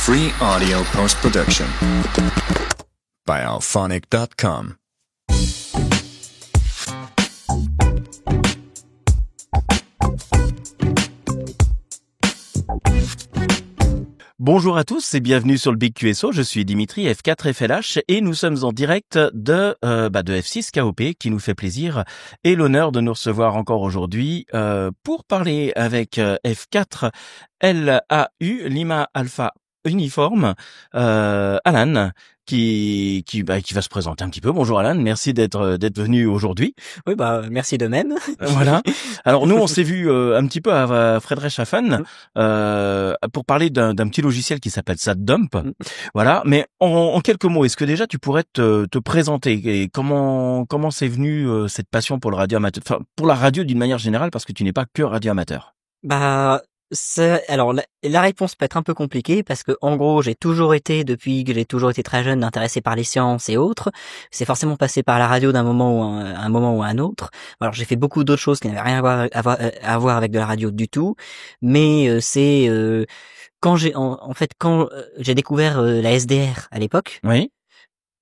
Free audio post-production by alphonic.com. Bonjour à tous et bienvenue sur le Big QSO, je suis Dimitri F4FLH et nous sommes en direct de F6 KOP qui nous fait plaisir et l'honneur de nous recevoir encore aujourd'hui pour parler avec F4 LAU Lima Alpha Uniforme, Alan qui va se présenter un petit peu. Bonjour Alan, merci d'être venu aujourd'hui. Oui, merci de même. Voilà. Alors nous on s'est vu un petit peu à Friedrichshafen pour parler d'un petit logiciel qui s'appelle SatDump. Voilà, mais en quelques mots, est-ce que déjà tu pourrais te présenter et comment c'est venu cette passion pour le radio amateur, enfin pour la radio d'une manière générale parce que tu n'es pas que radio amateur. Alors la réponse peut être un peu compliquée parce que en gros depuis que j'ai toujours été très jeune intéressé par les sciences et autres. C'est forcément passé par la radio d'un moment ou à un autre. Alors j'ai fait beaucoup d'autres choses qui n'avaient rien à voir avec de la radio du tout, mais quand j'ai découvert la SDR à l'époque. Oui.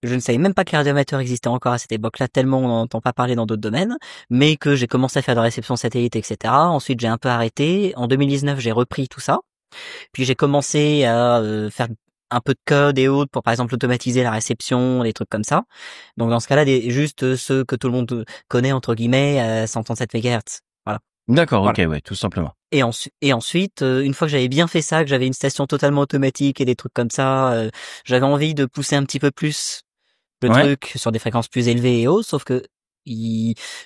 Je ne savais même pas que les radioamateurs existaient encore à cette époque-là, tellement on n'entend pas parler dans d'autres domaines, mais que j'ai commencé à faire de la réception satellite, etc. Ensuite, j'ai un peu arrêté. En 2019, j'ai repris tout ça. Puis j'ai commencé à faire un peu de code et autres pour, par exemple, automatiser la réception, des trucs comme ça. Donc dans ce cas-là, juste ceux que tout le monde connaît, entre guillemets, à 137 MHz. Voilà. D'accord, voilà. Ok, ouais, tout simplement. Et ensuite, une fois que j'avais bien fait ça, que j'avais une station totalement automatique et des trucs comme ça, j'avais envie de pousser un petit peu plus le truc sur des fréquences plus élevées et autres, sauf que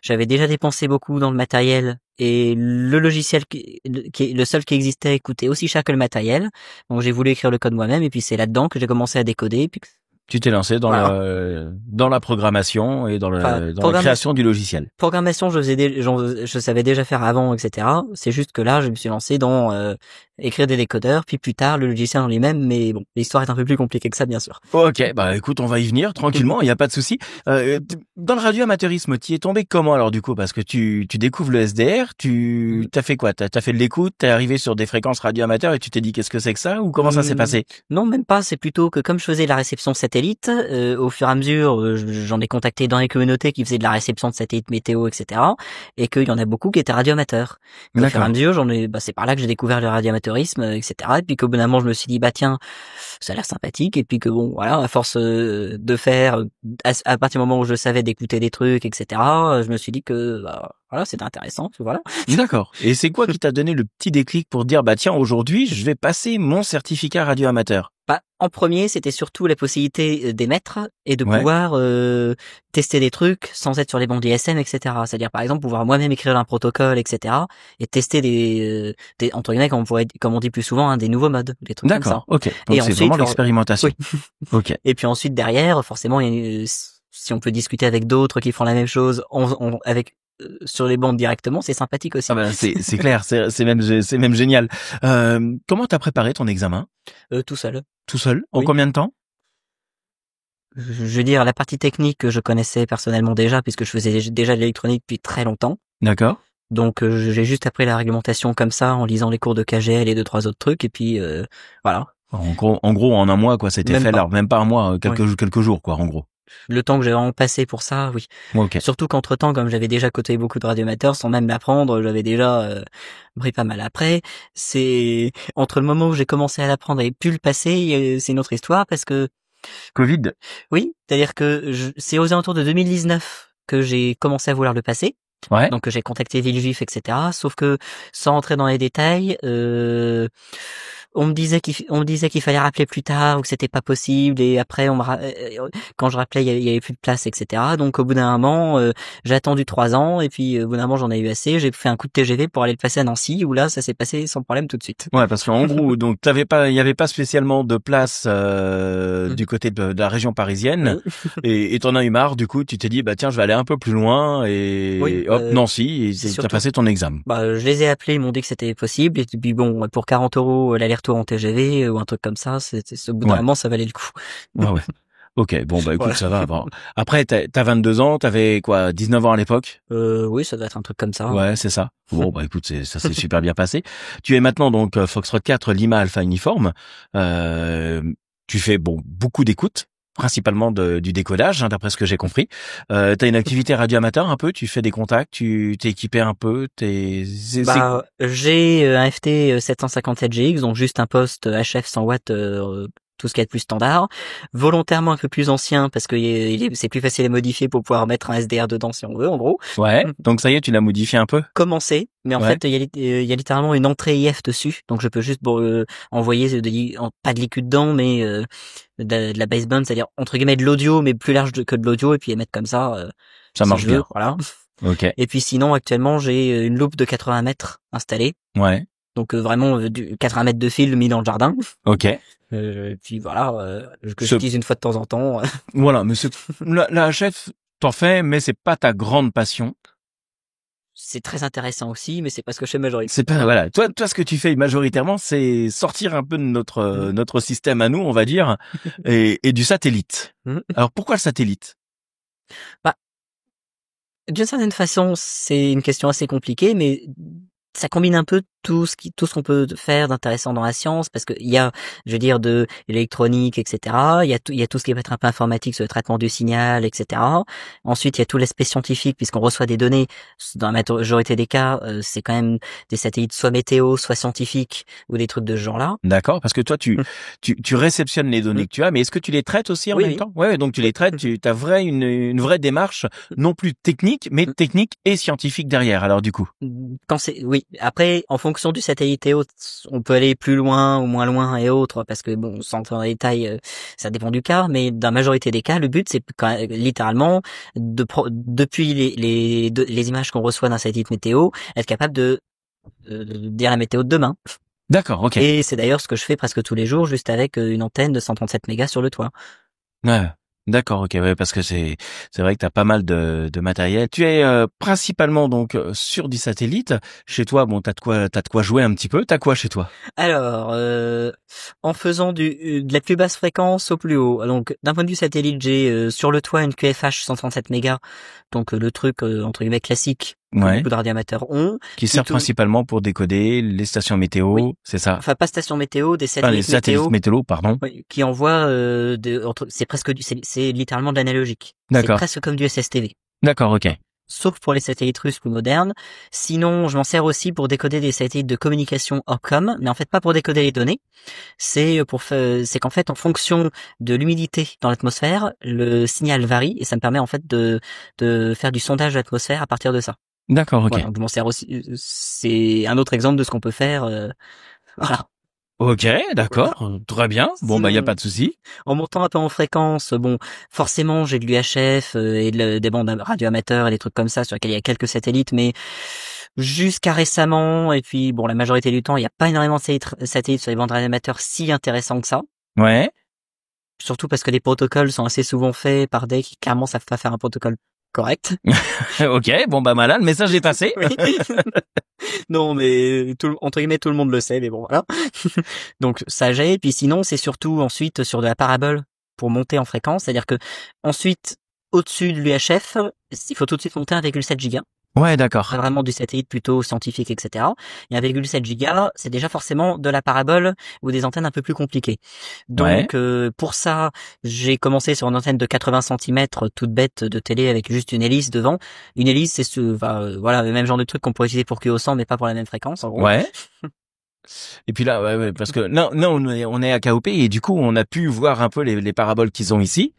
j'avais déjà dépensé beaucoup dans le matériel et le logiciel qui est le seul qui existait coûtait aussi cher que le matériel. Donc j'ai voulu écrire le code moi-même et puis c'est là-dedans que j'ai commensé à décoder. Puis tu t'es lancé dans la programmation et dans la création du logiciel. Programmation, je savais déjà faire avant, etc. C'est juste que là, je me suis lancé dans écrire des décodeurs, puis plus tard le logiciel en lui-même. Mais bon, l'histoire est un peu plus compliquée que ça, bien sûr. Ok, écoute, on va y venir tranquillement, il y a pas de souci. Dans le radioamateurisme, tu y es tombé comment alors du coup? Parce que tu découvres le SDR, t'as fait quoi? T'as fait de l'écoute, t'es arrivé sur des fréquences radioamateurs et tu t'es dit qu'est-ce que c'est que ça ou comment ça s'est passé? Non, même pas. C'est plutôt que comme je faisais de la réception satellite, au fur et à mesure, j'en ai contacté dans les communautés qui faisaient de la réception de satellites météo, etc. Et qu'il y en a beaucoup qui étaient radioamateurs. Au fur et à mesure, c'est par là que j'ai découvert le radioamateurisme, etc. Et puis qu'au bout d'un moment, je me suis dit, tiens, ça a l'air sympathique. Et puis que bon, voilà, à force de faire, à partir du moment où je savais d'écouter des trucs, etc., je me suis dit que voilà, c'était intéressant. Voilà. D'accord. Et c'est quoi qui t'a donné le petit déclic pour dire tiens, aujourd'hui, je vais passer mon certificat radioamateur? En premier, c'était surtout la possibilité d'émettre et de pouvoir tester des trucs sans être sur les bandes ISM, etc. C'est-à-dire, par exemple, pouvoir moi-même écrire un protocole, etc. et tester des entre guillemets, comme on dit plus souvent, des nouveaux modes, des trucs comme ça. D'accord, ok. Donc et c'est ensuite, vraiment l'expérimentation. Oui. Ok. Et puis ensuite, derrière, forcément, si on peut discuter avec d'autres qui font la même chose, sur les bandes directement, c'est sympathique aussi. C'est clair, c'est même génial. Comment t'as préparé ton examen? Tout seul. Tout seul? En combien de temps? Je veux dire, la partie technique que je connaissais personnellement déjà, puisque je faisais déjà de l'électronique depuis très longtemps. D'accord. Donc j'ai juste appris la réglementation comme ça, en lisant les cours de KGL et 2-3 autres trucs, et puis voilà. En gros, en un mois, quoi, c'était fait là, même pas un mois, quelques jours, quoi, en gros. Le temps que j'ai vraiment passé pour ça, oui. Okay. Surtout qu'entre-temps, comme j'avais déjà côtoyé beaucoup de radioamateurs, sans même l'apprendre, j'avais déjà pris pas mal. Après, c'est entre le moment où j'ai commencé à l'apprendre et pu le passer, c'est une autre histoire parce que Covid. Oui, c'est-à-dire que c'est aux alentours de 2019 que j'ai commencé à vouloir le passer. Ouais. Donc j'ai contacté Villejuif, etc. Sauf que sans entrer dans les détails, on me disait qu'il fallait rappeler plus tard ou que c'était pas possible, et après quand je rappelais il y avait plus de place, etc. Donc au bout d'un moment, j'ai attendu 3 ans et puis au bout d'un moment j'en ai eu assez. J'ai fait un coup de TGV pour aller le passer à Nancy, où là ça s'est passé sans problème tout de suite. Ouais, parce qu'en gros, donc il y avait pas spécialement de place du côté de la région parisienne, et t'en as eu marre. Du coup, tu t'es dit tiens, je vais aller un peu plus loin et hop, Nancy, et t'as passé ton examen. Je les ai appelés, ils m'ont dit que c'était possible, et puis bon, pour 40 € l'aller-retour en TGV ou un truc comme ça, au bout d'un moment ça valait le coup. Ouais. Ok, bon bah écoute, Voilà. ça va. Bon. Après, t'as 22 ans, t'avais quoi, 19 ans à l'époque? Oui, ça doit être un truc comme ça. Ouais, c'est ça. Bon bah écoute, ça s'est super bien passé. Tu es maintenant donc Foxtrot 4 Lima Alpha Uniforme. Tu fais beaucoup d'écoutes, principalement du décodage, hein, d'après ce que j'ai compris. T'as une activité radio-amateur un peu, tu fais des contacts, tu t'es équipé un peu, J'ai un FT 757GX, donc juste un poste HF 100 watts, tout ce qu'il y a de plus standard, volontairement un peu plus ancien parce que c'est plus facile à modifier pour pouvoir mettre un SDR dedans si on veut, en gros. Ouais, donc ça y est, tu l'as modifié un peu? Commencer, mais en fait il y a littéralement une entrée IF dessus, donc je peux juste envoyer pas de liquide dedans, mais de la baseband, c'est-à-dire entre guillemets de l'audio, mais plus large que de l'audio, et puis émettre comme ça. Ça marche bien. Voilà. Ok. Et puis sinon actuellement j'ai une loupe de 80 mètres installée. Ouais. Donc vraiment du 80 mètres de fil mis dans le jardin. Ok. Et puis voilà, que j'utilise une fois de temps en temps. Voilà, mais la HF, t'en fais, mais c'est pas ta grande passion. C'est très intéressant aussi, mais c'est pas ce que je fais majoritairement. C'est pas, voilà. Toi, ce que tu fais majoritairement, c'est sortir un peu de notre système à nous, on va dire, et du satellite. Alors, pourquoi le satellite? Bah, d'une certaine façon, c'est une question assez compliquée, mais ça combine un peu tout ce qu'on peut faire d'intéressant dans la science, parce que il y a, je veux dire, de l'électronique, etc. Il y a tout ce qui va être un peu informatique sur le traitement du signal, etc. Ensuite, il y a tout l'aspect scientifique, puisqu'on reçoit des données. Dans la majorité des cas, c'est quand même des satellites soit météo, soit scientifiques, ou des trucs de ce genre-là. D'accord, parce que toi, tu réceptionnes les données que tu as, mais est-ce que tu les traites aussi en même temps? Ouais, donc tu les traites, tu as une vraie démarche, non plus technique, mais technique et scientifique derrière. Alors du coup. Oui. Après, en fonction du satellite et autres, on peut aller plus loin ou moins loin et autres, parce que bon, sans entrer dans les détails, ça dépend du cas, mais dans la majorité des cas, le but c'est littéralement depuis les images qu'on reçoit d'un satellite météo, être capable de dire la météo de demain. D'accord, ok. Et c'est d'ailleurs ce que je fais presque tous les jours, juste avec une antenne de 137 mégas sur le toit. Ouais. D'accord, ok, ouais, parce que c'est vrai que t'as pas mal de matériel. Tu es principalement donc sur du satellite. Chez toi, bon, t'as de quoi jouer un petit peu. T'as quoi chez toi? Alors, en faisant de la plus basse fréquence au plus haut. Donc, d'un point de vue satellite, j'ai sur le toit une QFH 137 mégas, donc le truc entre guillemets classique que beaucoup de radioamateurs ont. Qui sert principalement pour décoder les stations météo, oui. C'est ça? Enfin, pas stations météo, des satellites les satellites météo, pardon. Oui, qui envoient c'est presque c'est littéralement de l'analogique. D'accord. C'est presque comme du SSTV. D'accord, ok. Sauf pour les satellites russes plus modernes. Sinon, je m'en sers aussi pour décoder des satellites de communication Opcom, mais en fait pas pour décoder les données. C'est qu'en fait, en fonction de l'humidité dans l'atmosphère, le signal varie et ça me permet en fait de faire du sondage de l'atmosphère à partir de ça. D'accord, ok. Voilà, donc je m'en sers aussi. C'est un autre exemple de ce qu'on peut faire. Voilà. Ok, d'accord, très bien. Bon, bah, y a pas de souci. En montant un peu en fréquence, bon, forcément, j'ai de l'UHF et des bandes radioamateurs et des trucs comme ça sur lesquels il y a quelques satellites, mais jusqu'à récemment, et puis bon, la majorité du temps, il n'y a pas énormément de satellites sur les bandes radioamateurs si intéressants que ça. Ouais. Surtout parce que les protocoles sont assez souvent faits par des qui clairement savent pas faire un protocole correct. Ok, bon bah malade, le message est passé. Non, mais entre guillemets tout le monde le sait, mais bon voilà. Donc ça j'ai, puis sinon c'est surtout ensuite sur de la parabole pour monter en fréquence, c'est-à-dire que ensuite au-dessus de l'UHF, il faut tout de suite monter 1,7 giga. Ouais, d'accord. Vraiment du satellite plutôt scientifique, etc. Et 1,7 giga, c'est déjà forcément de la parabole ou des antennes un peu plus compliquées. Donc pour ça, j'ai commencé sur une antenne de 80 cm toute bête de télé avec juste une hélice devant. Une hélice, c'est voilà, le même genre de truc qu'on pourrait utiliser pour QO100 mais pas pour la même fréquence en gros. Ouais. Et puis là, ouais, parce que non, on est à KOP et du coup, on a pu voir un peu les paraboles qu'ils ont ici.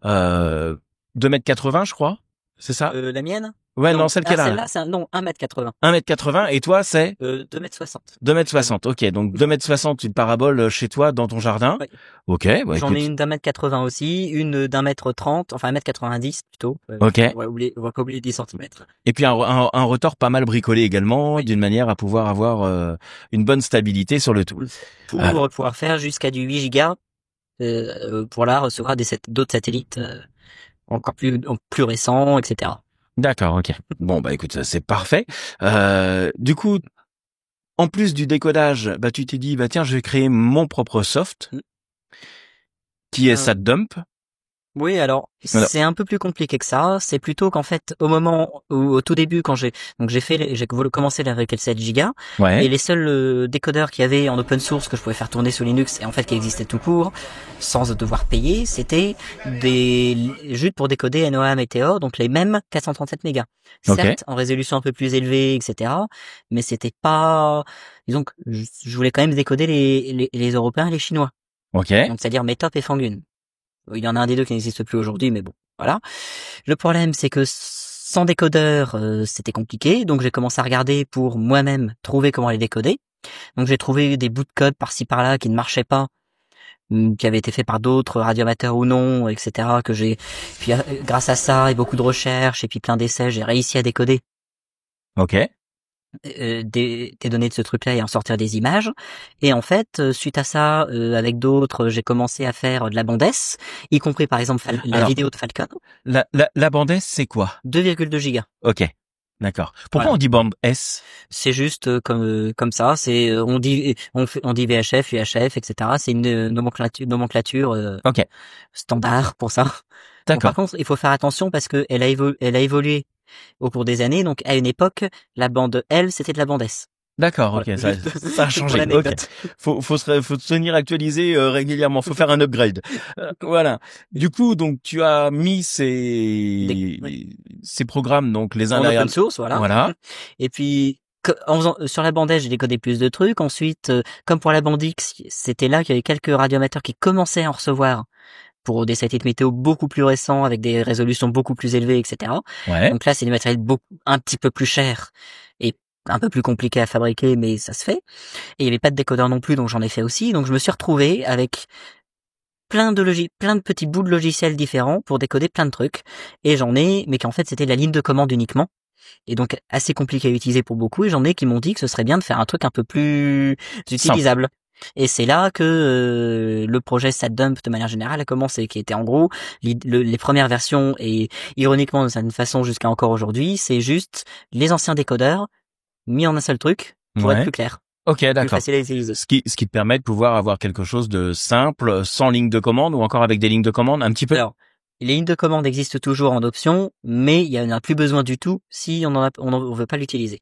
2,80 m, je crois. C'est ça? La mienne? Ouais, non, celle qu'elle a. Celle-là, c'est 1,80 m. 1,80 m, et toi, c'est? 2,60 m. 2,60 m, ok. Donc, 2,60 m, une parabole chez toi, dans ton jardin. Oui. Ok, bah, j'en ai une d'1,80 m aussi, une d'1,30 m, enfin 1,90 m plutôt. Ok. On va pas oublier 10 cm. Et puis, un rotor pas mal bricolé également, d'une manière à pouvoir avoir, une bonne stabilité sur le tout. Pour pouvoir faire jusqu'à du 8 gigas, pour là recevoir d'autres satellites, encore plus récents, etc. D'accord, ok. Bon, bah écoute, ça c'est parfait. Du coup, en plus du décodage, bah tu t'es dit, bah tiens, je vais créer mon propre soft, qui est SatDump. Oui, alors c'est un peu plus compliqué que ça. C'est plutôt qu'en fait, au tout début, quand j'ai voulu commencer avec les 7 Go, et les seuls décodeurs qu'il y avait en open source que je pouvais faire tourner sous Linux et en fait qui existaient tout court, sans devoir payer, c'était juste pour décoder NOA Meteor, donc les mêmes 437 mégas. Certes, en résolution un peu plus élevée, etc. Mais c'était pas, disons que je voulais quand même décoder les Européens et les Chinois. Donc c'est-à-dire Metop et Fangun. Il y en a un des deux qui n'existe plus aujourd'hui, mais bon, voilà. Le problème, c'est que sans décodeur, c'était compliqué, donc j'ai commencé à regarder pour moi-même trouver comment les décoder. Donc j'ai trouvé des bouts de code par-ci par-là qui ne marchaient pas, qui avaient été faits par d'autres radioamateurs ou non, etc. Puis grâce à ça et beaucoup de recherches et puis plein d'essais, j'ai réussi à décoder. Des données de ce truc-là et en sortir des images. Et en fait, suite à ça, avec d'autres, j'ai commencé à faire de la bande S, y compris par exemple la vidéo de Falcon. La bande S, c'est quoi? 2,2 gigas. Ok. D'accord. Pourquoi on dit bande S? C'est juste comme ça. C'est on dit VHF, UHF, etc. C'est une nomenclature standard pour ça. D'accord. Bon, par contre, il faut faire attention parce que elle a évolué au cours des années. Donc à une époque, la bande L, c'était de la bande S. D'accord, ok, ça a changé. Okay. Faut se tenir actualisé régulièrement. Faut faire un upgrade. Voilà. Du coup, donc tu as mis ces programmes, donc les uns derrière open source, voilà. Et puis sur la bande S, j'ai décodé plus de trucs. Ensuite, comme pour la bande X, c'était là qu'il y avait quelques radioamateurs qui commençaient à en recevoir pour des satellites météo beaucoup plus récents avec des résolutions beaucoup plus élevées, etc. Donc là, c'est du matériel un petit peu plus cher et un peu plus compliqué à fabriquer, mais ça se fait. Et il n'y avait pas de décodeur non plus, donc j'en ai fait aussi. Donc je me suis retrouvé avec plein de petits bouts de logiciels différents pour décoder plein de trucs. Et mais qu'en fait c'était la ligne de commande uniquement. Et donc assez compliqué à utiliser pour beaucoup. Et j'en ai qui m'ont dit que ce serait bien de faire un truc un peu plus utilisable. Simple. Et c'est là que le projet SatDump de manière générale a commencé, qui était en gros les premières versions, et ironiquement de certaine façon jusqu'à encore aujourd'hui, c'est juste les anciens décodeurs mis en un seul truc pour être plus clair. Ok, d'accord. Plus facile à utiliser. Ce qui te permet de pouvoir avoir quelque chose de simple, sans ligne de commande, ou encore avec des lignes de commande un petit peu. Alors, les lignes de commande existent toujours en option, mais il y en a plus besoin du tout si on veut pas l'utiliser.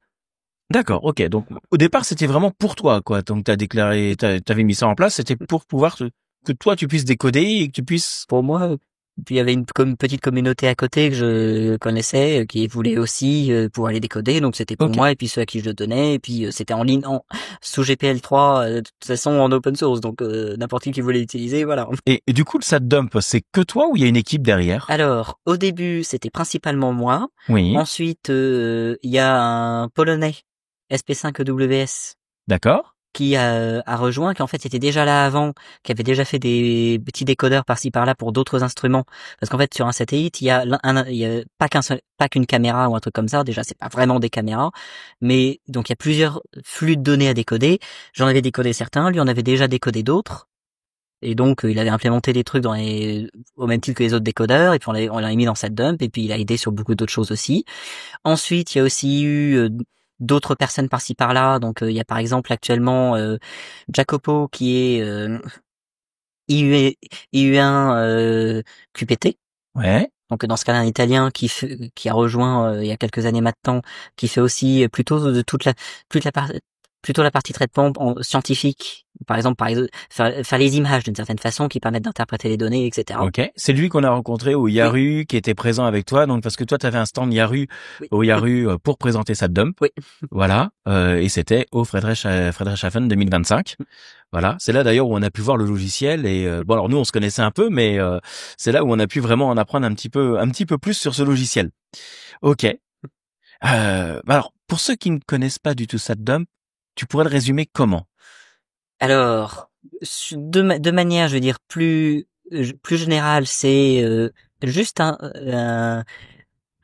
D'accord, ok. Donc au départ, c'était vraiment pour toi, quoi. Donc t'avais mis ça en place, c'était pour pouvoir que toi tu puisses décoder et que tu puisses. Pour moi, puis il y avait une petite communauté à côté que je connaissais qui voulait aussi pouvoir les décoder, donc c'était pour moi et puis ceux à qui je le donnais, et puis c'était en ligne sous GPL3 de toute façon en open source, donc n'importe qui voulait l'utiliser, voilà. Et du coup le SatDump, c'est que toi ou il y a une équipe derrière? Alors au début c'était principalement moi. Oui. Ensuite il y a un Polonais SP5EWS. D'accord. Qui a rejoint, qui en fait était déjà là avant, qui avait déjà fait des petits décodeurs par-ci par-là pour d'autres instruments. Parce qu'en fait sur un satellite, il y a pas qu'une caméra ou un truc comme ça. Déjà c'est pas vraiment des caméras, mais donc il y a plusieurs flux de données à décoder. J'en avais décodé certains, lui en avait déjà décodé d'autres. Et donc il avait implémenté des trucs au même titre que les autres décodeurs, et puis on l'a mis dans SatDump, et puis il a aidé sur beaucoup d'autres choses aussi. Ensuite il y a aussi eu d'autres personnes par-ci par-là. Donc il y a par exemple actuellement Jacopo qui est IU1 QPT. Ouais. Donc dans ce cas-là, un Italien qui a rejoint il y a quelques années maintenant, qui fait aussi plutôt la partie traitement scientifique, par exemple faire les images d'une certaine façon qui permettent d'interpréter les données, etc. Ok, c'est lui qu'on a rencontré au Yaru, qui était présent avec toi, donc parce que toi tu avais un stand Yaru au Yaru pour présenter SatDump. Oui. Voilà, et c'était au Friedrichshafen 2025. Voilà, c'est là d'ailleurs où on a pu voir le logiciel, et bon alors nous on se connaissait un peu, mais c'est là où on a pu vraiment en apprendre un petit peu plus sur ce logiciel. Ok. Alors pour ceux qui ne connaissent pas du tout SatDump, tu pourrais le résumer comment? Alors, de manière, je veux dire, plus générale, c'est juste un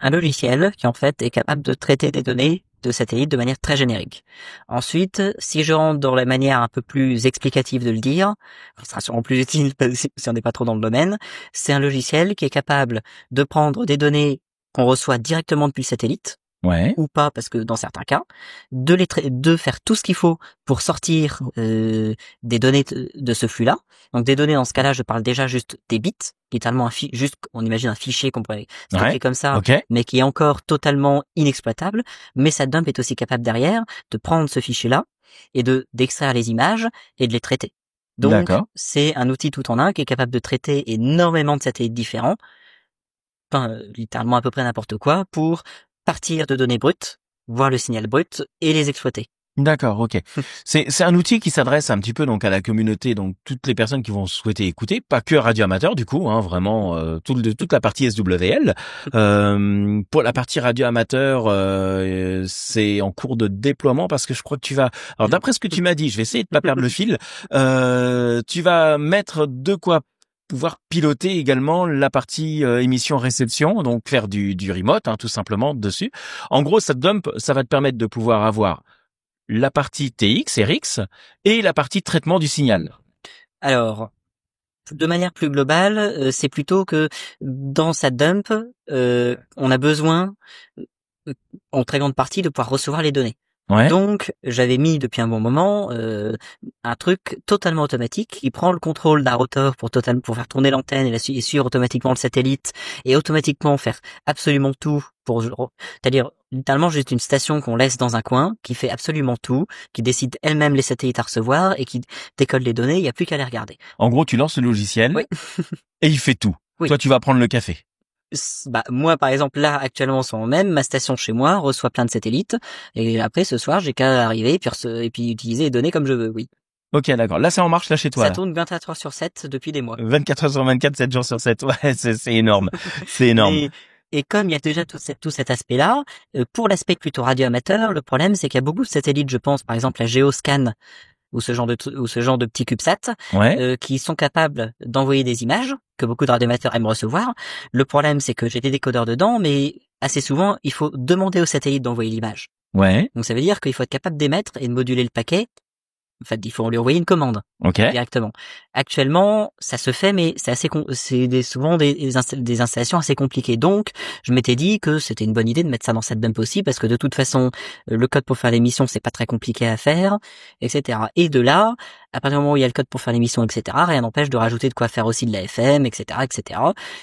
logiciel qui en fait est capable de traiter des données de satellites de manière très générique. Ensuite, si je rentre dans la manière un peu plus explicative de le dire, ce sera sûrement plus utile si on n'est pas trop dans le domaine, c'est un logiciel qui est capable de prendre des données qu'on reçoit directement depuis le satellite, ou pas, parce que dans certains cas, de faire tout ce qu'il faut pour sortir des données de ce flux-là. Donc des données, dans ce cas-là, je parle déjà juste des bits, littéralement juste, on imagine un fichier qu'on pourrait stocker comme ça, mais qui est encore totalement inexploitable. Mais SatDump est aussi capable derrière de prendre ce fichier-là et d'extraire les images et de les traiter. Donc c'est un outil tout en un qui est capable de traiter énormément de satellites différents, enfin littéralement à peu près n'importe quoi, pour partir de données brutes, voir le signal brut et les exploiter. D'accord, ok. C'est un outil qui s'adresse un petit peu donc à la communauté, donc toutes les personnes qui vont souhaiter écouter, pas que radio amateur du coup, vraiment toute la partie SWL. Pour la partie radio amateur, c'est en cours de déploiement parce que je crois que tu vas. Alors d'après ce que tu m'as dit, je vais essayer de pas perdre le fil. Tu vas mettre de quoi pouvoir piloter également la partie émission-réception, donc faire du remote, tout simplement dessus. En gros, SatDump, ça va te permettre de pouvoir avoir la partie TX, RX, et la partie traitement du signal. Alors, de manière plus globale, c'est plutôt que dans SatDump, on a besoin, en très grande partie, de pouvoir recevoir les données. Ouais. Donc, j'avais mis depuis un bon moment un truc totalement automatique qui prend le contrôle d'un rotor pour faire tourner l'antenne et suivre automatiquement le satellite et automatiquement faire absolument tout c'est-à-dire littéralement juste une station qu'on laisse dans un coin qui fait absolument tout, qui décide elle-même les satellites à recevoir et qui décode les données, il n'y a plus qu'à les regarder. En gros, tu lances le logiciel et il fait tout. Oui. Toi, tu vas prendre le café. Moi, par exemple, là, actuellement, en ce moment même, ma station chez moi reçoit plein de satellites. Et après, ce soir, j'ai qu'à arriver et puis utiliser les données comme je veux, oui. Ok, d'accord. Là, c'est en marche, là, chez toi. Ça tourne 24 heures sur 7 depuis des mois. 24 heures sur 24, 7 jours sur 7. Ouais, c'est énorme. C'est énorme. Et comme il y a déjà tout cet aspect-là, pour l'aspect plutôt radio-amateur, le problème, c'est qu'il y a beaucoup de satellites, je pense, par exemple, la Geoscan, ou ce genre de petits CubeSat, qui sont capables d'envoyer des images que beaucoup de radioamateurs aiment recevoir. Le problème, c'est que j'ai des décodeurs dedans, mais assez souvent, il faut demander au satellite d'envoyer l'image. Ouais. Donc ça veut dire qu'il faut être capable d'émettre et de moduler le paquet. En fait, il faut lui envoyer une commande directement. Actuellement, ça se fait, mais c'est souvent des installations assez compliquées. Donc, je m'étais dit que c'était une bonne idée de mettre ça dans SatDump aussi, parce que de toute façon, le code pour faire l'émission, c'est pas très compliqué à faire, etc. Et de là, à partir du moment où il y a le code pour faire l'émission, etc., rien n'empêche de rajouter de quoi faire aussi de la FM, etc., etc.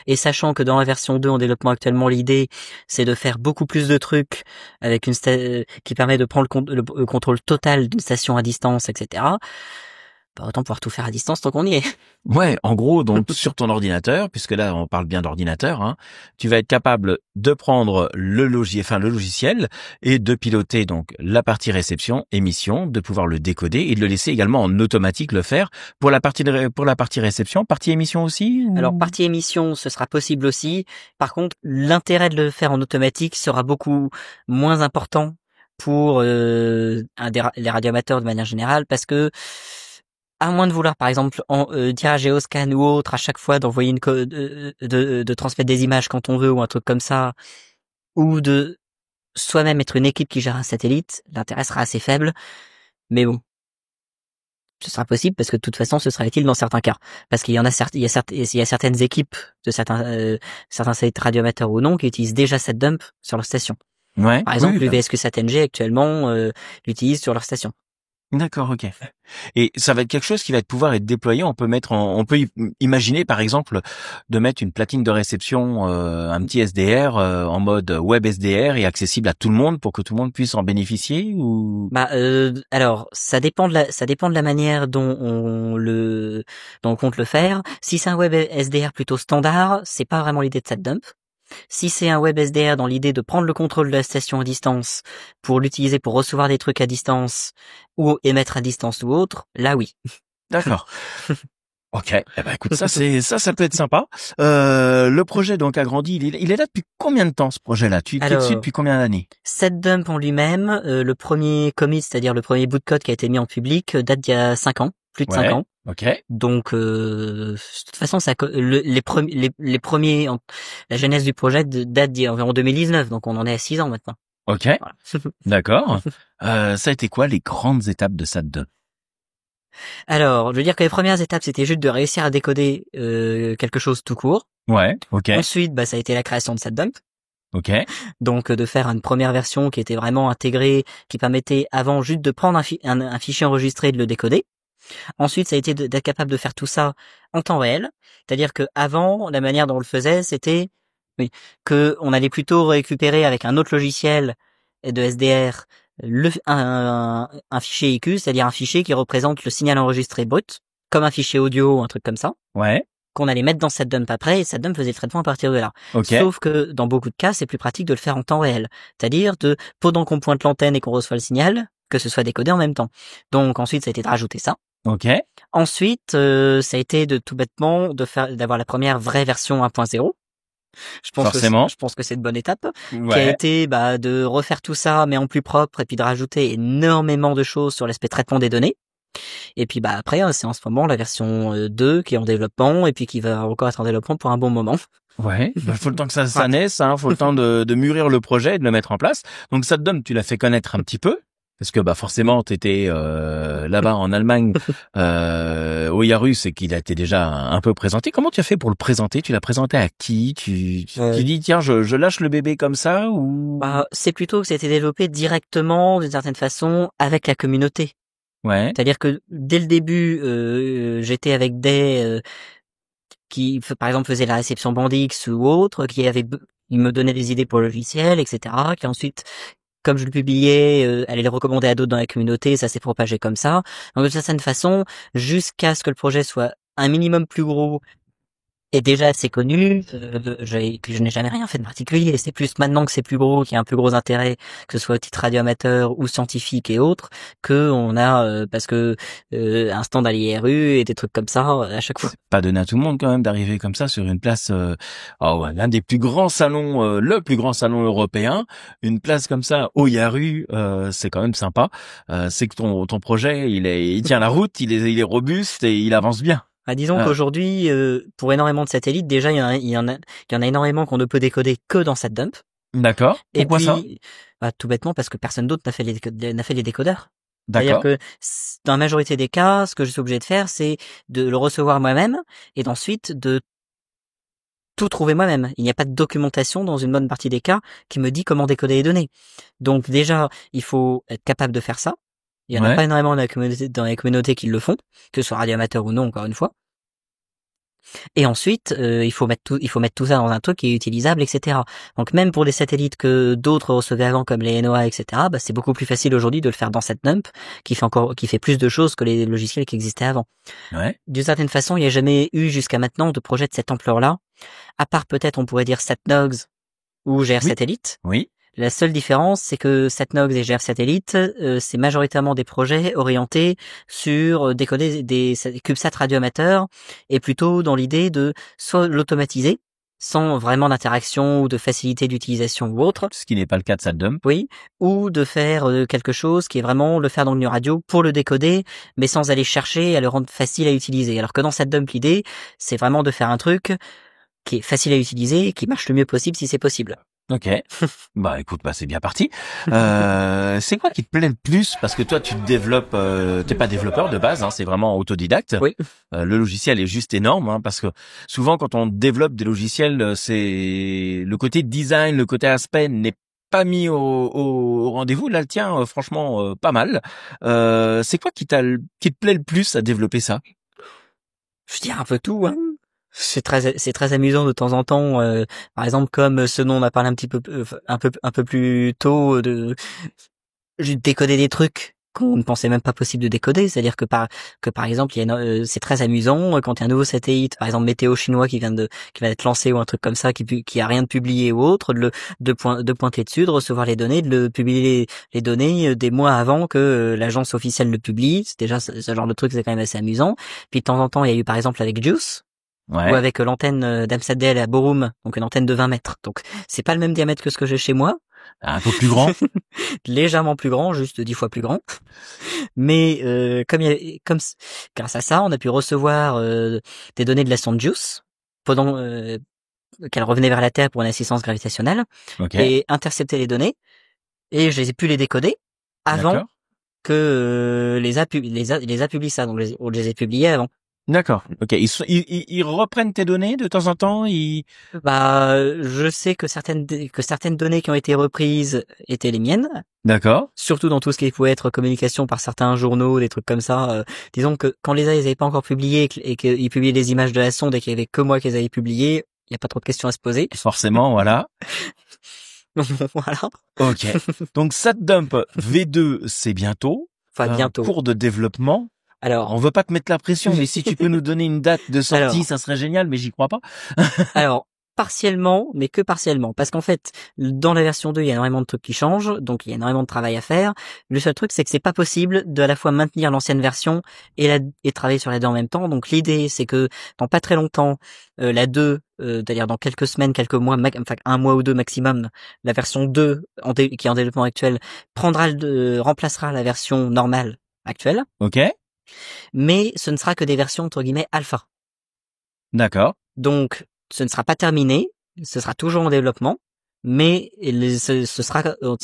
Et sachant que dans la version 2 en développement actuellement, l'idée, c'est de faire beaucoup plus de trucs avec qui permet de prendre le contrôle total d'une station à distance, etc. Autant pouvoir tout faire à distance tant qu'on y est. Ouais, en gros, donc sur ton ordinateur, puisque là on parle bien d'ordinateur, tu vas être capable de prendre le logiciel et de piloter donc la partie réception, émission, de pouvoir le décoder et de le laisser également en automatique le faire pour la partie réception, partie émission aussi. Alors partie émission, ce sera possible aussi. Par contre, l'intérêt de le faire en automatique sera beaucoup moins important pour les radioamateurs de manière générale, parce à moins de vouloir, par exemple, dire à Geoscan ou autre à chaque fois d'envoyer de transmettre des images quand on veut ou un truc comme ça, ou de soi-même être une équipe qui gère un satellite, l'intérêt sera assez faible. Mais bon, ce sera possible parce que de toute façon, ce sera utile dans certains cas. Parce qu'il y a certaines équipes de certains satellites radioamateurs ou non qui utilisent déjà SatDump sur leur station. Ouais. Par exemple, l'UVSQ-SatNG actuellement l'utilise sur leur station. D'accord, ok. Et ça va être quelque chose qui va pouvoir être déployé. On peut imaginer par exemple de mettre une platine de réception, un petit SDR en mode web SDR et accessible à tout le monde pour que tout le monde puisse en bénéficier ou. Alors ça dépend de la manière dont on compte le faire. Si c'est un web SDR plutôt standard, c'est pas vraiment l'idée de SatDump. Si c'est un web SDR dans l'idée de prendre le contrôle de la station à distance pour l'utiliser pour recevoir des trucs à distance ou émettre à distance ou autre, là oui. D'accord. Ok. Eh ben écoute, ça peut être sympa. Le projet donc a grandi. Il est là depuis combien de temps ce projet-là? Tu es dessus depuis combien d'années? SatDump en lui-même, le premier commit, c'est-à-dire le premier bout de code qui a été mis en public, date d'il y a 5 ans. Plus de 5 ans. Ok. Donc, de toute façon, les premiers, la genèse du projet date d'environ 2019. Donc, on en est à 6 ans maintenant. Ok. Voilà. D'accord. Ça a été quoi les grandes étapes de SatDump? Alors, je veux dire que les premières étapes, c'était juste de réussir à décoder quelque chose tout court. Ouais. Ok. Ensuite, ça a été la création de SatDump. Ok. Donc de faire une première version qui était vraiment intégrée, qui permettait avant juste de prendre un fichier enregistré et de le décoder. Ensuite, ça a été d'être capable de faire tout ça en temps réel. C'est-à-dire que avant, la manière dont on le faisait, c'était que on allait plutôt récupérer avec un autre logiciel de SDR un fichier IQ, c'est-à-dire un fichier qui représente le signal enregistré brut, comme un fichier audio ou un truc comme ça. Ouais. Qu'on allait mettre dans SetDump après, et SetDump faisait le traitement à partir de là. Okay. Sauf que dans beaucoup de cas, c'est plus pratique de le faire en temps réel. C'est-à-dire pendant qu'on pointe l'antenne et qu'on reçoit le signal, que ce soit décodé en même temps. Donc ensuite, ça a été de rajouter ça. Ok. Ensuite, ça a été de tout bêtement d'avoir la première vraie version 1.0. Je pense que c'est une bonne étape. Ouais. Qui a été de refaire tout ça, mais en plus propre, et puis de rajouter énormément de choses sur l'aspect traitement des données. Et puis après, c'est en ce moment la version 2 qui est en développement et puis qui va encore être en développement pour un bon moment. Ouais, faut le temps que ça naisse, hein, faut le temps de mûrir le projet et de le mettre en place. Donc SetDump, tu l'as fait connaître un petit peu parce que forcément t'étais là-bas en Allemagne au Yarus et qu'il a été déjà un peu présenté. Comment tu as fait pour le présenter? Tu l'as présenté à qui? Tu dis tiens, je lâche le bébé comme ça ou c'est plutôt que ça a été développé directement d'une certaine façon avec la communauté. Ouais. C'est-à-dire que dès le début, j'étais avec des qui, par exemple, faisaient la réception Bandix ou autre, ils me donnaient des idées pour le logiciel, etc. Qui ensuite, comme je le publiais, allaient les recommander à d'autres dans la communauté. Ça s'est propagé comme ça. Donc de certaine façon, jusqu'à ce que le projet soit un minimum plus gros est déjà assez connu, je n'ai jamais rien fait de particulier. C'est plus maintenant que c'est plus gros, qu'il y a un plus gros intérêt, que ce soit au titre radioamateur ou scientifique et autres, que on a parce que un stand à l'IRU et des trucs comme ça à chaque fois. C'est pas donné à tout le monde quand même d'arriver comme ça sur une place, l'un des plus grands salons, le plus grand salon européen, une place comme ça au IRU, c'est quand même sympa. C'est que ton projet, il tient la route, il est robuste et il avance bien. Disons qu'aujourd'hui, pour énormément de satellites, déjà il y en a énormément qu'on ne peut décoder que dans SetDump. D'accord. Pourquoi ça? Tout bêtement parce que personne d'autre n'a fait les décodeurs. D'accord. C'est-à-dire que dans la majorité des cas, ce que je suis obligé de faire, c'est de le recevoir moi-même et ensuite de tout trouver moi-même. Il n'y a pas de documentation dans une bonne partie des cas qui me dit comment décoder les données. Donc déjà, il faut être capable de faire ça. Il y en a pas énormément dans la communauté qui le font, que ce soit radioamateur ou non, encore une fois. Et ensuite, il faut mettre tout ça dans un truc qui est utilisable, etc. Donc même pour les satellites que d'autres recevaient avant, comme les NOAA, etc., c'est beaucoup plus facile aujourd'hui de le faire dans SetDump, qui fait plus de choses que les logiciels qui existaient avant. Ouais. D'une certaine façon, il n'y a jamais eu jusqu'à maintenant de projet de cette ampleur-là, à part peut-être on pourrait dire SatNogs ou GR Satellite. Oui. La seule différence, c'est que SatNogs et GR Satellite, c'est majoritairement des projets orientés sur décoder des CubeSat radioamateurs et plutôt dans l'idée de soit l'automatiser, sans vraiment d'interaction ou de facilité d'utilisation ou autre. Ce qui n'est pas le cas de SatDump. Oui. Ou de faire quelque chose qui est vraiment le faire dans le radio pour le décoder, mais sans aller chercher à le rendre facile à utiliser. Alors que dans SatDump, l'idée, c'est vraiment de faire un truc qui est facile à utiliser et qui marche le mieux possible si c'est possible. Ok. Écoute, c'est bien parti. C'est quoi qui te plaît le plus? Parce que toi, tu te développes, t'es pas développeur de base, hein, c'est vraiment autodidacte. Oui. Le logiciel est juste énorme, hein, parce que souvent, quand on développe des logiciels, c'est le côté design, le côté aspect n'est pas mis au rendez-vous. Là, le tien, franchement, pas mal. C'est quoi qui te plaît le plus à développer ça? Je dirais un peu tout, hein. C'est très amusant de temps en temps, par exemple comme ce dont on a parlé un peu plus tôt, de décoder des trucs qu'on ne pensait même pas possible de décoder. C'est-à-dire que par exemple, c'est très amusant quand il y a un nouveau satellite, par exemple météo chinois qui va être lancé ou un truc comme ça, qui a rien de publié ou autre, de pointer dessus, de recevoir les données, de le publier les données des mois avant que l'agence officielle le publie. C'est déjà ce genre de truc, c'est quand même assez amusant. Puis de temps en temps, il y a eu par exemple avec Juice. Ouais. Ou avec l'antenne d'Amsterdam à Borum, donc une antenne de 20 mètres. Donc c'est pas le même diamètre que ce que j'ai chez moi. Un peu plus grand. Légèrement plus grand, juste 10 fois plus grand. Mais grâce à ça, on a pu recevoir des données de la sonde JUICE pendant qu'elle revenait vers la Terre pour une assistance gravitationnelle, et intercepter les données, et je les ai pu les décoder avant que les a publié ça. Donc on les a publiés avant. D'accord. Ok. Ils reprennent tes données de temps en temps. Je sais que certaines données qui ont été reprises étaient les miennes. D'accord. Surtout dans tout ce qui pouvait être communication par certains journaux, des trucs comme ça. Disons que quand les avaient pas encore publiés et qu'ils publiaient des images de la sonde et qu'il y avait que moi qui les avais publiées, il y a pas trop de questions à se poser. Forcément, voilà. Voilà. Ok. Donc SatDump V2, c'est bientôt. Enfin, bientôt. Cours de développement. Alors, on veut pas te mettre la pression, mais si tu peux nous donner une date de sortie, alors, ça serait génial, mais j'y crois pas. Alors, partiellement, mais que partiellement. Parce qu'en fait, dans la version 2, il y a énormément de trucs qui changent, donc il y a énormément de travail à faire. Le seul truc, c'est que c'est pas possible de à la fois maintenir l'ancienne version et travailler sur la 2 en même temps. Donc l'idée, c'est que dans pas très longtemps, la 2, c'est-à-dire dans quelques semaines, quelques mois, enfin 1 mois ou 2 maximum, la version 2 qui est en développement actuel remplacera la version normale actuelle. Ok. Mais ce ne sera que des versions entre guillemets alpha. D'accord. Donc ce ne sera pas terminé, ce sera toujours en développement, mais ça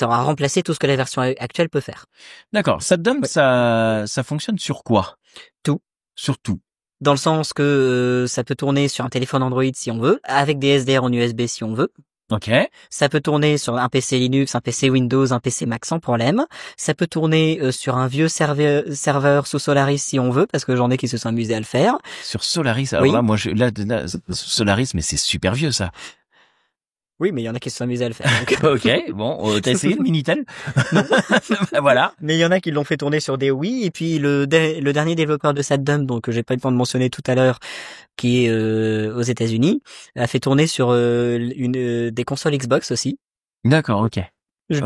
aura remplacé tout ce que la version actuelle peut faire. D'accord. SatDump, Ouais. ça fonctionne sur quoi? Tout. Sur tout. Dans le sens que ça peut tourner sur un téléphone Android si on veut, avec des SDR en USB si on veut. Ok. Ça peut tourner sur un PC Linux, un PC Windows, un PC Mac sans problème. Ça peut tourner sur un vieux serveur sous Solaris si on veut, parce que j'en ai qui se sont amusés à le faire. Sur Solaris. Alors Oui. là, moi, Solaris, mais c'est super vieux, ça. Oui, mais il y en a qui se sont amusés à le faire. Donc. Ok. Bon, t'as essayé le Minitel? Voilà. Mais il y en a qui l'ont fait tourner sur des Wii, et puis le dernier développeur de SatDump, donc que j'ai pas eu le temps de mentionner tout à l'heure, qui est aux États-Unis, a fait tourner sur des consoles Xbox aussi. D'accord. Ok.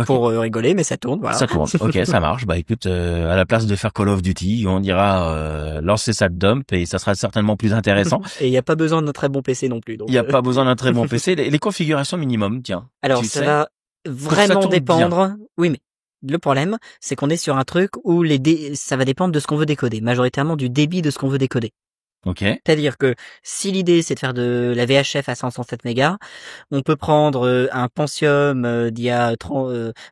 Pour rigoler, mais ça tourne, voilà. Ça tourne. Ok, ça marche. Bah écoute, à la place de faire Call of Duty, on ira lancer SatDump et ça sera certainement plus intéressant. Et il n'y a pas besoin d'un très bon PC non plus. Il n'y a pas besoin d'un très bon PC. Les configurations minimum, tiens. Alors ça va vraiment dépendre. Oui, mais le problème, c'est qu'on est sur un truc où ça va dépendre de ce qu'on veut décoder, majoritairement du débit de ce qu'on veut décoder. Ok. C'est-à-dire que si l'idée c'est de faire de la VHF à 107 mégas, on peut prendre un Pentium d'il y a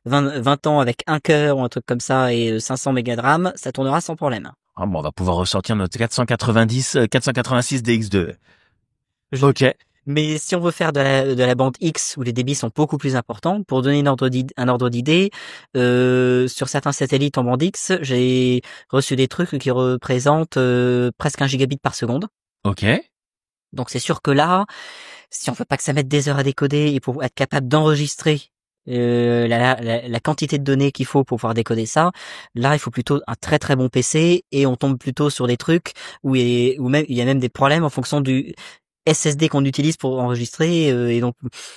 20 ans avec un cœur ou un truc comme ça et 500 mégas de RAM, ça tournera sans problème. Ah bon, on va pouvoir ressortir notre 486 DX2. Ok. Mais si on veut faire de la bande X où les débits sont beaucoup plus importants, pour donner un ordre d'idée, sur certains satellites en bande X, j'ai reçu des trucs qui représentent presque 1 gigabit par seconde. Ok. Donc c'est sûr que là, si on veut pas que ça mette des heures à décoder et pour être capable d'enregistrer la quantité de données qu'il faut pour pouvoir décoder ça, là il faut plutôt un très très bon PC et on tombe plutôt sur des trucs où il y a même des problèmes en fonction du SSD qu'on utilise pour enregistrer et donc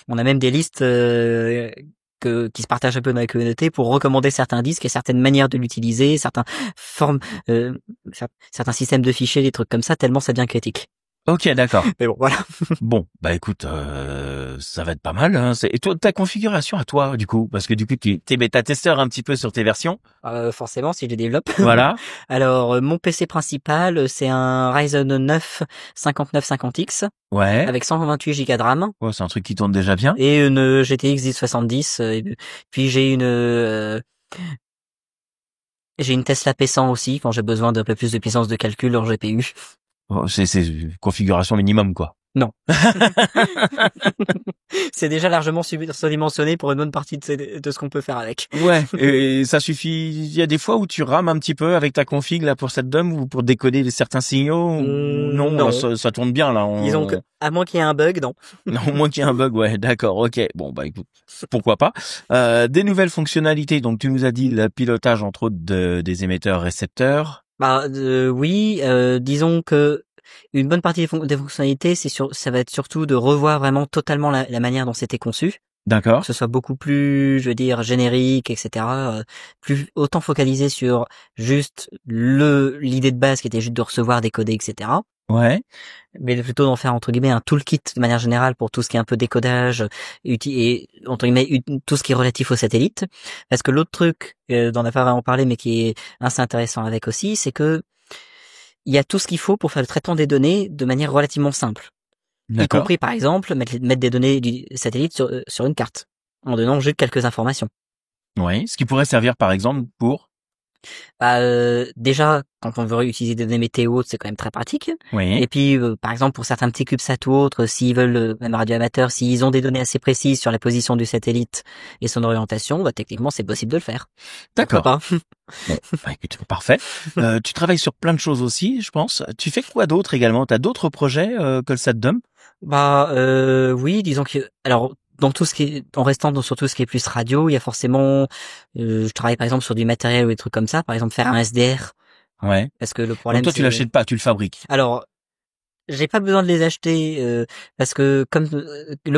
on a même des listes qui se partagent un peu dans la communauté pour recommander certains disques et certaines manières de l'utiliser, certains systèmes de fichiers, des trucs comme ça, tellement ça devient critique. Ok, d'accord. Mais bon, voilà. Bon, bah écoute, ça va être pas mal. Hein. Et toi, ta configuration à toi, du coup, parce que du coup, t'es bêta-testeur un petit peu sur tes versions. Forcément, si je les développe. Voilà. Alors, mon PC principal, c'est un Ryzen 9 5950X. Ouais. Avec 128 Go de RAM. Ouais, c'est un truc qui tourne déjà bien. Et une GTX 1070. Puis j'ai une Tesla P100 aussi, quand j'ai besoin d'un peu plus de puissance de calcul en GPU. Oh, c'est configuration minimum, quoi. Non. C'est déjà largement surdimensionné pour une bonne partie de ce qu'on peut faire avec. Ouais, et ça suffit. Il y a des fois où tu rames un petit peu avec ta config là pour SatDump ou pour décoder certains signaux. Non. Là, ça tourne bien là. Disons que, à moins qu'il y ait un bug, non. Non, au moins qu'il y ait un bug, ouais, d'accord, ok. Bon, bah écoute, pourquoi pas. Des nouvelles fonctionnalités. Donc tu nous as dit le pilotage entre autres des émetteurs-récepteurs. Oui, disons que une bonne partie des fonctionnalités, ça va être surtout de revoir vraiment totalement la manière dont c'était conçu. D'accord. Que ce soit beaucoup plus, je veux dire, générique, etc. Plus autant focalisé sur juste l'idée de base qui était juste de recevoir, décoder, etc. Ouais. Mais plutôt d'en faire entre guillemets un toolkit de manière générale pour tout ce qui est un peu décodage et entre guillemets tout ce qui est relatif aux satellites. Parce que l'autre truc dont on n'a pas vraiment parlé mais qui est assez intéressant avec aussi, c'est que il y a tout ce qu'il faut pour faire le traitement des données de manière relativement simple. Y compris par exemple mettre des données du satellite sur une carte en donnant juste quelques informations. Oui, ce qui pourrait servir par exemple pour Déjà, quand on veut utiliser des données météo, c'est quand même très pratique. Oui. Et puis, par exemple, pour certains petits CubeSat ou autres, s'ils veulent, même radioamateurs, s'ils ont des données assez précises sur la position du satellite et son orientation, techniquement, c'est possible de le faire. D'accord. Pourquoi pas. Bon, écoute, parfait. Tu travailles sur plein de choses aussi, je pense. Tu fais quoi d'autre également? T'as d'autres projets que le SatDump? Oui, disons que, alors, dans tout ce qui est, en restant sur tout ce qui est plus radio, il y a forcément, je travaille par exemple sur du matériel ou des trucs comme ça, par exemple faire un SDR. Ouais. Parce que le problème, donc toi, tu l'achètes pas, tu le fabriques. Alors, j'ai pas besoin de les acheter parce que comme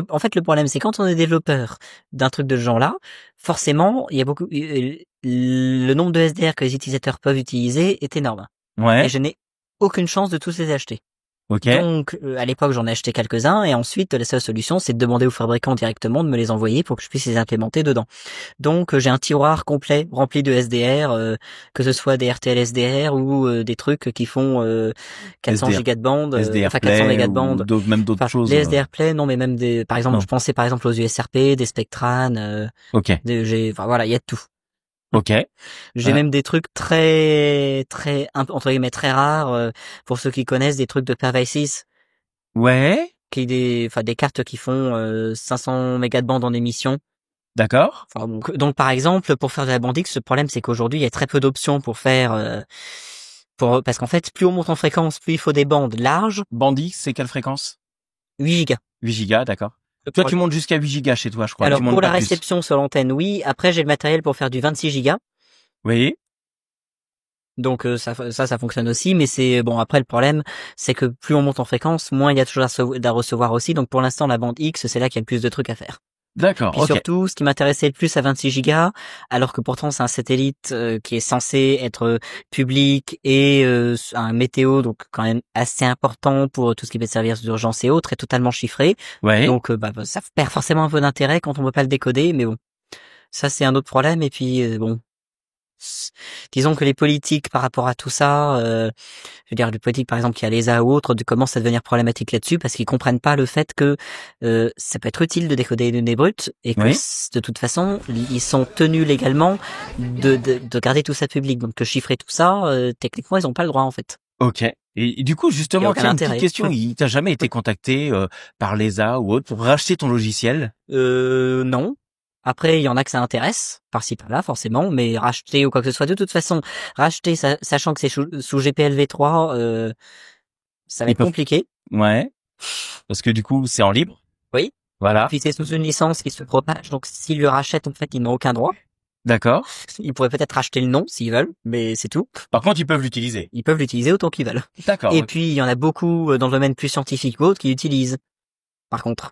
en fait le problème c'est quand on est développeur d'un truc de ce genre-là, forcément il y a beaucoup le nombre de SDR que les utilisateurs peuvent utiliser est énorme. Ouais. Et je n'ai aucune chance de tous les acheter. Ok. Donc à l'époque j'en ai acheté quelques-uns et ensuite la seule solution c'est de demander aux fabricants directement de me les envoyer pour que je puisse les implémenter dedans. Donc j'ai un tiroir complet rempli de SDR, que ce soit des RTL SDR ou des trucs qui font 400 SDR. gigas de bande, SDR enfin 400 mégas de bande. Même d'autres choses. Les SDR Play, non mais même des, par exemple, Non. je pensais par exemple aux USRP, des Spectran. Ok. Voilà, il y a de tout. Ok. J'ai même des trucs très entre guillemets très rares pour ceux qui connaissent des trucs de Pervasis. Ouais. Des cartes qui font 500 mégas de bande en émission. D'accord. Enfin, donc par exemple, pour faire de la bande X, le problème c'est qu'aujourd'hui il y a très peu d'options pour faire parce qu'en fait, plus on monte en fréquence, plus il faut des bandes larges. Bande X, c'est quelle fréquence? 8 gigas. 8 gigas, d'accord. Toi, tu montes jusqu'à 8 gigas chez toi, je crois. Alors, tu montes pour la pas plus. réception sur l'antenne, oui. Après, j'ai le matériel pour faire du 26 gigas. Oui. Donc, ça fonctionne aussi. Mais c'est, bon, après, le problème, c'est que plus on monte en fréquence, moins il y a toujours à recevoir aussi. Donc, pour l'instant, la bande X, c'est là qu'il y a le plus de trucs à faire. D'accord. Puis surtout, ce qui m'intéressait le plus à 26 gigas, alors que pourtant c'est un satellite qui est censé être public et un météo, donc quand même assez important pour tout ce qui peut servir d'urgence et autres, est totalement chiffré. Ouais. Donc ça perd forcément un peu d'intérêt quand on peut pas le décoder, mais bon, ça c'est un autre problème. Et puis bon, disons que les politiques par rapport à tout ça, je veux dire les politiques par exemple qui a l'ESA ou autres, commencent à devenir problématiques là-dessus parce qu'ils comprennent pas le fait que ça peut être utile de décoder les données brutes et que de toute façon ils sont tenus légalement de garder tout ça public. Donc que chiffrer tout ça, techniquement ils ont pas le droit en fait. Ok. Et du coup justement, tiens, une petite question, il t'a jamais été contacté par l'ESA ou autre pour racheter ton logiciel? Non. Après, il y en a que ça intéresse, par-ci par-là, forcément, mais racheter ou quoi que ce soit, de toute façon, racheter, sachant que c'est sous GPLv3, ça va être compliqué. Ouais. Parce que du coup, c'est en libre. Oui. Voilà. Puis c'est sous une licence qui se propage, donc s'ils le rachètent, en fait, ils n'ont aucun droit. D'accord. Ils pourraient peut-être racheter le nom s'ils veulent, mais c'est tout. Par contre, ils peuvent l'utiliser. Ils peuvent l'utiliser autant qu'ils veulent. D'accord. Et puis, il y en a beaucoup dans le domaine plus scientifique ou autre qui l'utilisent. Par contre.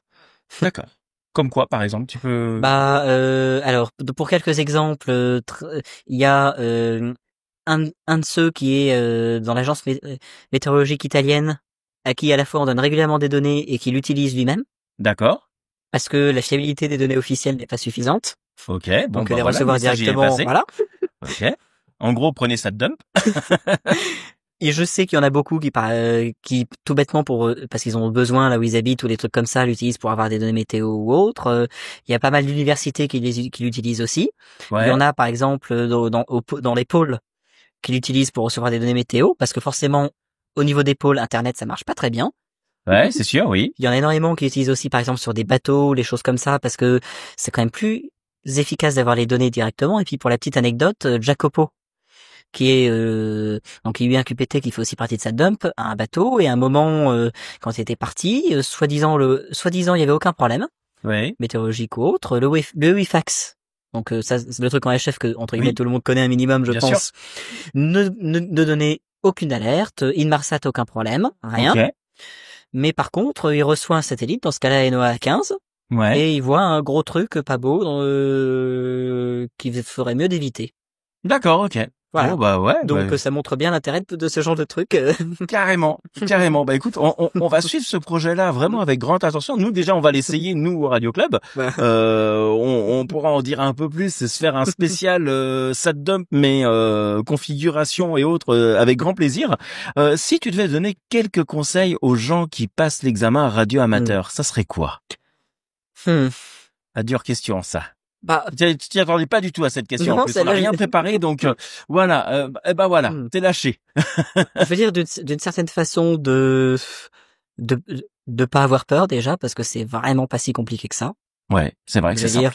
D'accord. Comme quoi, par exemple, tu peux... Alors, pour quelques exemples, il y a un de ceux qui est dans l'agence météorologique italienne, à qui à la fois on donne régulièrement des données et qui l'utilise lui-même. D'accord. Parce que la fiabilité des données officielles n'est pas suffisante. Ok. Bon, donc les recevoir directement, voilà. Ok. En gros, prenez SatDump. Et je sais qu'il y en a beaucoup qui tout bêtement parce qu'ils ont besoin là où ils habitent ou des trucs comme ça l'utilisent pour avoir des données météo ou autres. Il y a pas mal d'universités qui l'utilisent aussi. Ouais. Il y en a par exemple dans les pôles qui l'utilisent pour recevoir des données météo parce que forcément au niveau des pôles internet ça marche pas très bien. Ouais, c'est sûr, oui. Il y en a énormément qui l'utilisent aussi par exemple sur des bateaux, les choses comme ça parce que c'est quand même plus efficace d'avoir les données directement. Et puis pour la petite anecdote, Jacopo qui est donc il y a eu un QPT qui fait aussi partie de SatDump, un bateau, et à un moment quand il était parti, soi-disant il y avait aucun problème, météorologique ou autre, le WIFAX, donc ça c'est le truc en HF que entre guillemets tout le monde connaît un minimum je pense, ne donnait aucune alerte, Inmarsat aucun problème, rien. Okay. Mais par contre il reçoit un satellite, dans ce cas-là NOAA 15, et il voit un gros truc pas beau qu'il ferait mieux d'éviter. D'accord, ok. Voilà. Oh, bah ouais. Donc ça montre bien l'intérêt de ce genre de truc. Carrément. Bah écoute, on va suivre ce projet-là vraiment avec grande attention. Nous déjà, on va l'essayer nous au Radio Club. On pourra en dire un peu plus, se faire un spécial SatDump mais configuration et autres avec grand plaisir. Si tu devais donner quelques conseils aux gens qui passent l'examen radio amateur, ça serait quoi? La dure question ça. Tu t'y attendais pas du tout à cette question. Non, en plus, on n'a rien préparé, donc voilà. Voilà, t'es lâché. Je veux dire d'une certaine façon de pas avoir peur déjà, parce que c'est vraiment pas si compliqué que ça. Ouais, c'est vrai que c'est simple.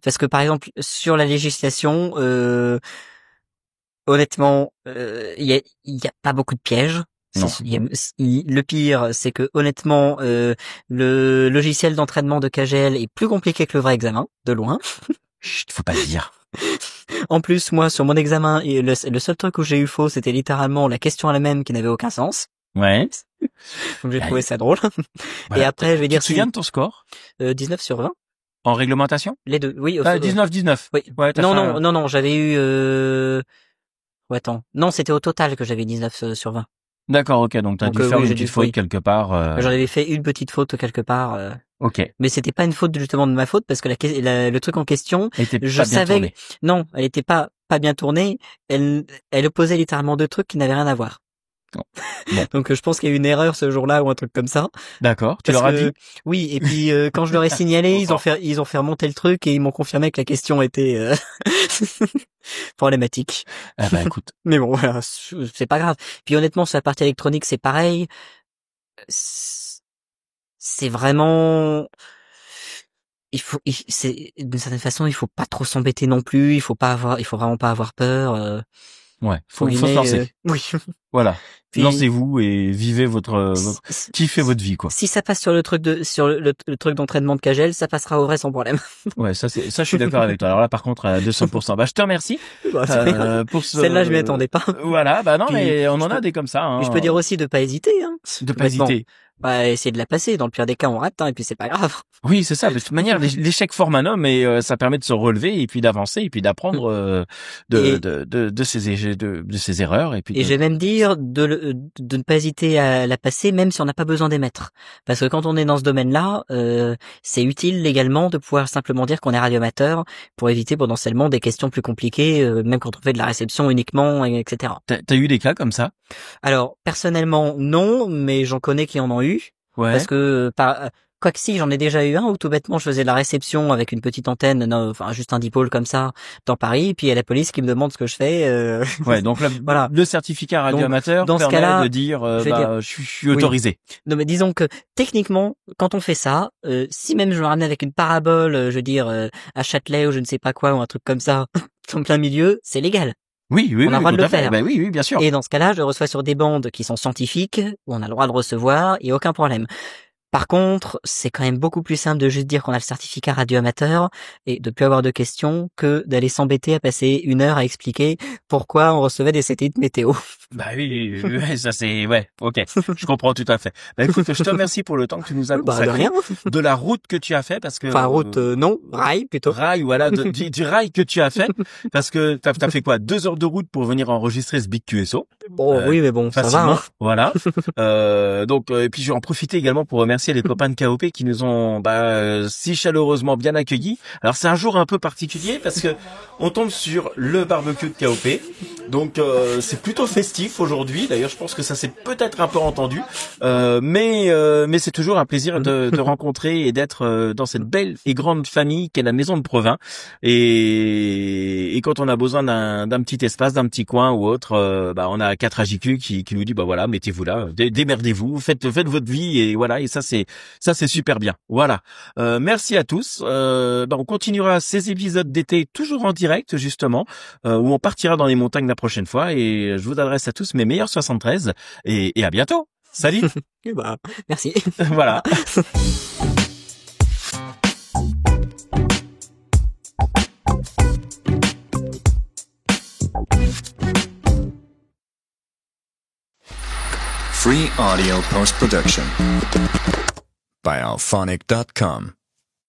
Parce que par exemple sur la législation, honnêtement, il y a pas beaucoup de pièges. Non. Le pire, c'est que honnêtement, le logiciel d'entraînement de Kagel est plus compliqué que le vrai examen, de loin. Chut, faut pas le dire. En plus, moi, sur mon examen, le seul truc où j'ai eu faux, c'était littéralement la question à la même qui n'avait aucun sens. Ouais. Donc j'ai trouvé ça drôle. Voilà. Et après, je vais dire... Tu te souviens de ton score? 19 sur 20. En réglementation? Les deux, oui. 19-19. Oui. Ouais, non, j'avais eu... Ouais, attends. Non, c'était au total que j'avais 19 sur 20. D'accord, ok, donc t'as dû faire une petite faute quelque part. J'en avais fait une petite faute quelque part. Ok. Mais c'était pas une faute justement de ma faute parce que le truc en question, je savais. Non, elle était pas bien tournée. Elle opposait littéralement deux trucs qui n'avaient rien à voir. Bon. Donc je pense qu'il y a eu une erreur ce jour-là ou un truc comme ça. D'accord. Tu leur as dit? Oui. Et puis quand je leur ai signalé, ils ont fait remonter le truc et ils m'ont confirmé que la question était problématique. Ah bah écoute. Mais bon, voilà, c'est pas grave. Puis honnêtement, sur la partie électronique, c'est pareil. C'est vraiment, c'est d'une certaine façon, il faut pas trop s'embêter non plus. Il faut vraiment pas avoir peur. Ouais, faut se lancer. Oui. Voilà. Puis, lancez-vous et vivez kiffez votre vie, quoi. Si ça passe sur le truc le truc d'entraînement de Kagel, ça passera au vrai sans problème. Ouais, ça je suis d'accord avec toi. Alors là, par contre, à 200%. Bah, je te remercie. Pour celle-là, je m'y attendais pas. Voilà. Bah non, mais on en a des comme ça, hein. Je peux dire aussi de pas hésiter, hein. De pas hésiter. Essayer de la passer. Dans le pire des cas, on rate, hein, et puis c'est pas grave. Oui, c'est ça. De toute manière, l'échec forme un homme et ça permet de se relever et puis d'avancer et puis d'apprendre de ses erreurs et puis. Et je vais même dire de ne pas hésiter à la passer, même si on n'a pas besoin d'émettre. Parce que quand on est dans ce domaine-là, c'est utile légalement de pouvoir simplement dire qu'on est radioamateur pour éviter potentiellement des questions plus compliquées, même quand on fait de la réception uniquement, etc. T'as eu des cas comme ça? Alors personnellement non, mais j'en connais qui en ont eu. Ouais. Parce que quoique si, j'en ai déjà eu un où tout bêtement je faisais de la réception avec une petite antenne, juste un dipôle comme ça dans Paris, et puis il y a la police qui me demande ce que je fais. Ouais, donc voilà. Le certificat radioamateur dans ce permet cas-là, de dire, je suis autorisé. Oui. Non mais disons que techniquement, quand on fait ça, si même je me ramène avec une parabole, je veux dire à Châtelet ou je ne sais pas quoi ou un truc comme ça, en plein milieu, c'est légal. Oui, on a le droit de le faire. Ben oui, bien sûr. Et dans ce cas-là, je reçois sur des bandes qui sont scientifiques, où on a le droit de recevoir, et aucun problème. Par contre, c'est quand même beaucoup plus simple de juste dire qu'on a le certificat radioamateur et de plus avoir de questions que d'aller s'embêter à passer 1 heure à expliquer pourquoi on recevait des satellites météo. Bah oui, ça c'est, ok, je comprends tout à fait. Bah écoute, je te remercie pour le temps que tu nous as consacré, de la route que tu as fait parce que... Enfin route, non, rail plutôt. Rail, voilà, du rail que tu as fait parce que t'as fait quoi, 2 heures de route pour venir enregistrer ce Big QSO. Bon, oui, mais bon, facilement, ça va. Voilà. Donc, et puis je vais en profiter également pour remercier les copains de KOP qui nous ont si chaleureusement bien accueillis. Alors c'est un jour un peu particulier parce que on tombe sur le barbecue de KOP. Donc c'est plutôt festif aujourd'hui. D'ailleurs, je pense que ça s'est peut-être un peu entendu, mais c'est toujours un plaisir de rencontrer et d'être dans cette belle et grande famille qu'est la Maison de Provins. Et quand on a besoin d'un petit espace, d'un petit coin ou autre, on a 4 AJQ qui nous dit voilà, mettez-vous là, démerdez-vous, faites votre vie et voilà. Et ça c'est super bien. Voilà. Merci à tous. On continuera ces épisodes d'été toujours en direct justement, où on partira dans les montagnes la prochaine fois et je vous adresse à tous mes meilleurs 73 et à bientôt. Salut. Merci. Voilà. Free audio post-production by alphonic.com.